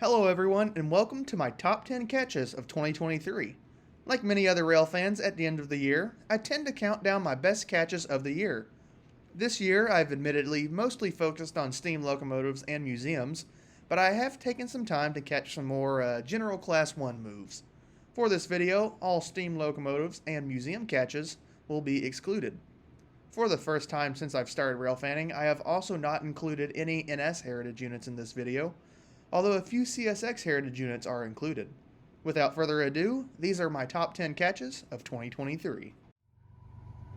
Hello everyone, and welcome to my top 10 catches of 2023. Like many other rail fans at the end of the year, I tend to count down my best catches of the year. This year, I've admittedly mostly focused on steam locomotives and museums, but I have taken some time to catch some more general Class 1 moves. For this video, all steam locomotives and museum catches will be excluded. For the first time since I've started rail fanning, I have also not included any NS heritage units in this video, although a few CSX heritage units are included. Without further ado, these are my top 10 catches of 2023.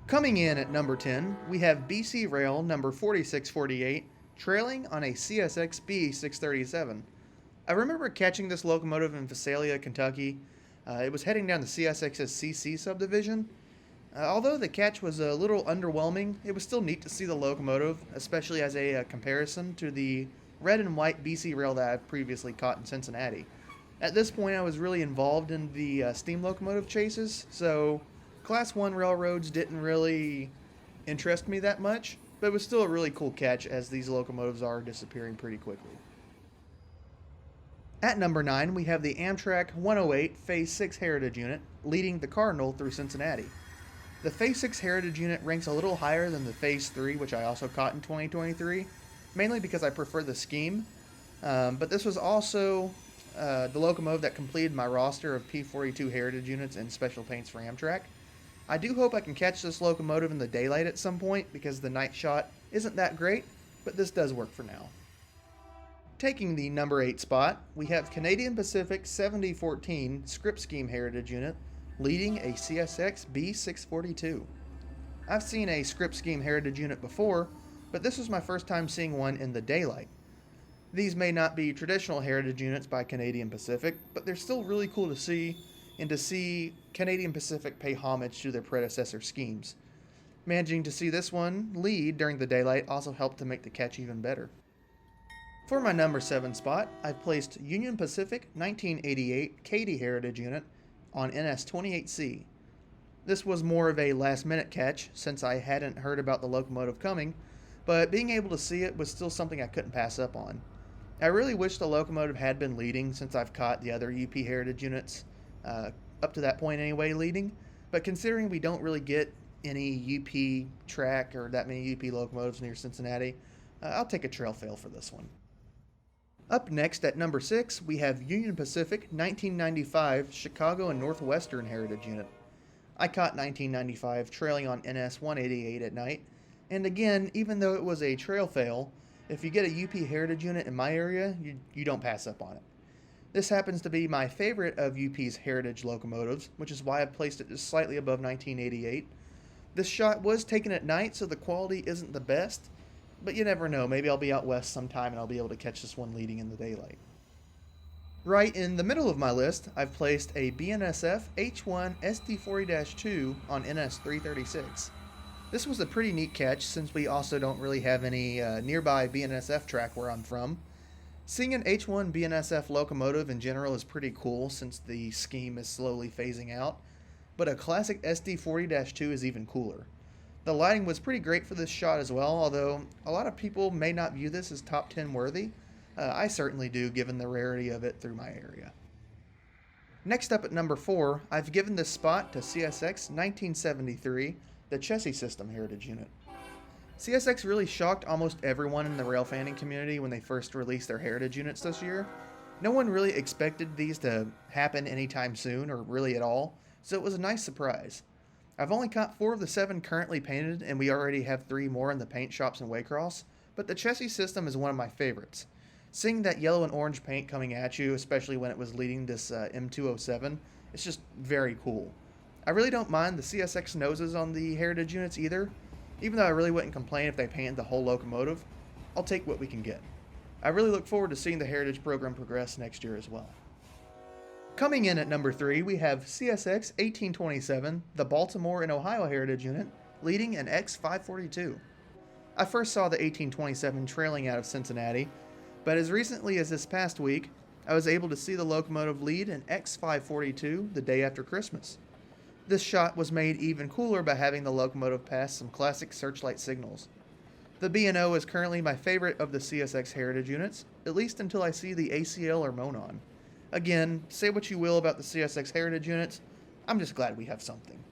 Coming in at number 10, we have BC Rail number 4648 trailing on a CSX B637. I remember catching this locomotive in Visalia, Kentucky. It was heading down the CSX's CC subdivision. Although the catch was a little underwhelming, it was still neat to see the locomotive, especially as a comparison to the red and white BC Rail that I've previously caught in Cincinnati. At this point, I was really involved in the steam locomotive chases, so Class 1 railroads didn't really interest me that much, but it was still a really cool catch as these locomotives are disappearing pretty quickly. At number 9, we have the Amtrak 108 Phase 6 Heritage Unit leading the Cardinal through Cincinnati. The Phase 6 Heritage Unit ranks a little higher than the Phase 3, which I also caught in 2023, mainly because I prefer the scheme, but this was also the locomotive that completed my roster of P42 heritage units and special paints for Amtrak. I do hope I can catch this locomotive in the daylight at some point because the night shot isn't that great, but this does work for now. Taking the number 8 spot, we have Canadian Pacific 7014 Script Scheme Heritage Unit leading a CSX B642. I've seen a Script Scheme Heritage Unit before, but this was my first time seeing one in the daylight. These may not be traditional heritage units by Canadian Pacific, but they're still really cool to see, and to see Canadian Pacific pay homage to their predecessor schemes. Managing to see this one lead during the daylight also helped to make the catch even better. For my number 7 spot, I've placed Union Pacific 1988 Katy Heritage Unit on NS-28C. This was more of a last-minute catch since I hadn't heard about the locomotive coming, but being able to see it was still something I couldn't pass up on. I really wish the locomotive had been leading since I've caught the other UP heritage units, up to that point anyway, leading, but considering we don't really get any UP track or that many UP locomotives near Cincinnati, I'll take a trail fail for this one. Up next at number 6, we have Union Pacific 1995 Chicago and Northwestern Heritage Unit. I caught 1995 trailing on NS 188 at night, and again, even though it was a trail fail, if you get a UP heritage unit in my area, you don't pass up on it. This happens to be my favorite of UP's heritage locomotives, which is why I've placed it just slightly above 1988. This shot was taken at night, so the quality isn't the best, but you never know, maybe I'll be out west sometime and I'll be able to catch this one leading in the daylight. Right in the middle of my list, I've placed a BNSF H1 SD40-2 on NS 336. This was a pretty neat catch since we also don't really have any nearby BNSF track where I'm from. Seeing an H1 BNSF locomotive in general is pretty cool since the scheme is slowly phasing out, but a classic SD40-2 is even cooler. The lighting was pretty great for this shot as well, although a lot of people may not view this as top 10 worthy. I certainly do, given the rarity of it through my area. Next up at number 4, I've given this spot to CSX 1973, the Chessie System Heritage Unit. CSX really shocked almost everyone in the rail fanning community when they first released their heritage units this year. No one really expected these to happen anytime soon, or really at all, so it was a nice surprise. I've only caught 4 of the 7 currently painted, and we already have 3 more in the paint shops in Waycross, but the Chessie System is one of my favorites. Seeing that yellow and orange paint coming at you, especially when it was leading this M207, it's just very cool. I really don't mind the CSX noses on the heritage units either. Even though I really wouldn't complain if they painted the whole locomotive, I'll take what we can get. I really look forward to seeing the heritage program progress next year as well. Coming in at number 3, we have CSX 1827, the Baltimore and Ohio Heritage Unit, leading an X542. I first saw the 1827 trailing out of Cincinnati, but as recently as this past week, I was able to see the locomotive lead an X542 the day after Christmas. This shot was made even cooler by having the locomotive pass some classic searchlight signals. The B&O is currently my favorite of the CSX Heritage units, at least until I see the ACL or Monon. Again, say what you will about the CSX Heritage units, I'm just glad we have something.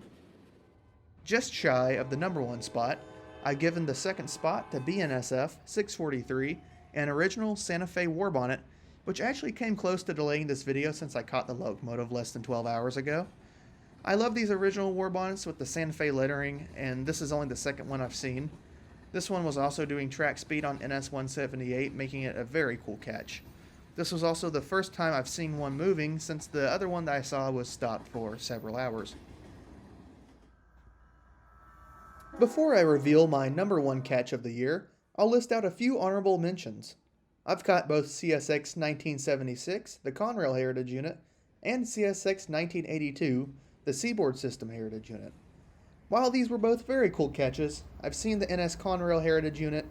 Just shy of the number 1 spot, I've given the second spot to BNSF 643, an original Santa Fe war bonnet, which actually came close to delaying this video since I caught the locomotive less than 12 hours ago. I love these original war bonnets with the Santa Fe lettering, and this is only the second one I've seen. This one was also doing track speed on NS 178, making it a very cool catch. This was also the first time I've seen one moving, since the other one that I saw was stopped for several hours. Before I reveal my number 1 catch of the year, I'll list out a few honorable mentions. I've caught both CSX 1976, the Conrail Heritage Unit, and CSX 1982, the Seaboard System Heritage Unit. While these were both very cool catches, I've seen the NS Conrail Heritage Unit,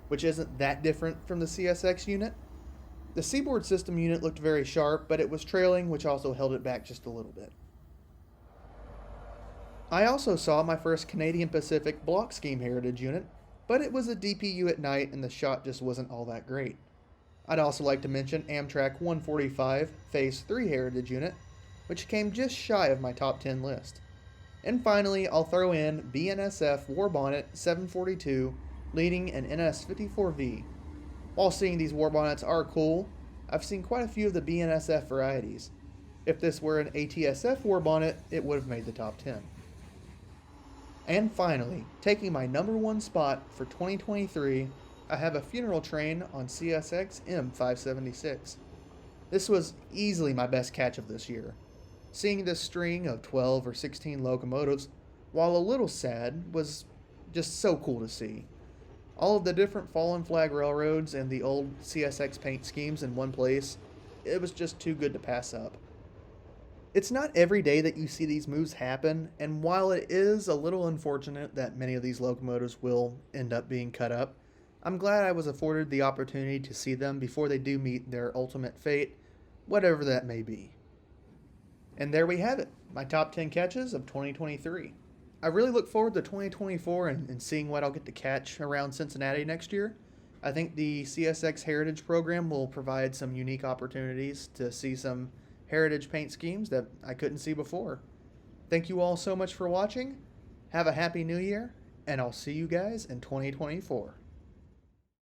which isn't that different from the CSX unit. The Seaboard System unit looked very sharp, but it was trailing, which also held it back just a little bit. I also saw my first Canadian Pacific Block Scheme Heritage Unit, but it was a DPU at night and the shot just wasn't all that great. I'd also like to mention Amtrak 145 Phase 3 Heritage Unit, which came just shy of my top 10 list. And finally, I'll throw in BNSF War Bonnet 742 leading an NS54V. While seeing these war bonnets are cool, I've seen quite a few of the BNSF varieties. If this were an ATSF war bonnet, it would have made the top 10. And finally, taking my number 1 spot for 2023, I have a funeral train on CSX M576. This was easily my best catch of this year. Seeing this string of 12 or 16 locomotives, while a little sad, was just so cool to see. All of the different fallen flag railroads and the old CSX paint schemes in one place, it was just too good to pass up. It's not every day that you see these moves happen, and while it is a little unfortunate that many of these locomotives will end up being cut up, I'm glad I was afforded the opportunity to see them before they do meet their ultimate fate, whatever that may be. And there we have it, my top 10 catches of 2023. I really look forward to 2024 and seeing what I'll get to catch around Cincinnati next year. I think the CSX Heritage program will provide some unique opportunities to see some heritage paint schemes that I couldn't see before. Thank you all so much for watching. Have a happy new year, and I'll see you guys in 2024.